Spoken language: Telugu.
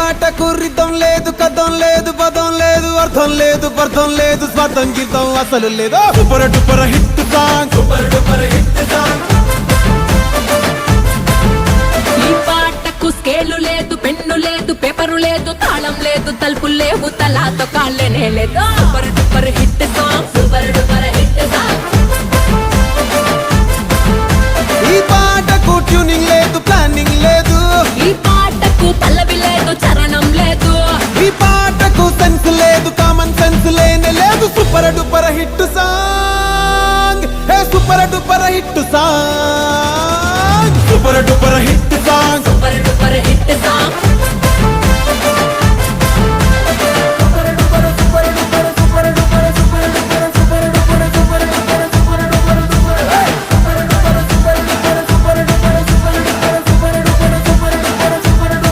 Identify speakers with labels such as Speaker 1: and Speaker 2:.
Speaker 1: పాటకు రితం లేదు, కథం లేదు, పదం లేదు, అర్థం లేదు, పర్థం లేదు, స్వార్థం గీతం అసలు లేదు. Super duper hit song, super duper hit song.
Speaker 2: ఈ పాటకు స్కేలు లేదు, పెన్ను లేదు, పేపరు లేదు, తాళం లేదు, తలుపులు లేవు, తలాతో కాళ్ళనే లేదు. Super duper hit song, super duper hit song.
Speaker 1: ఈ పాటకు ట్యూనింగ్ లేదు, ప్లానింగ్ లేదు,
Speaker 2: ఈ పాటకు పల్లవి లేదు, చరణం లేదు,
Speaker 1: ఈ పాటకు సెన్స్ లేదు, కామన్ సెన్స్ లేనే లేదు. సూపర్ డూపర్ హిట్ సాంగ్, హే super duper hit song, super duper hit song,
Speaker 2: super duper hit song.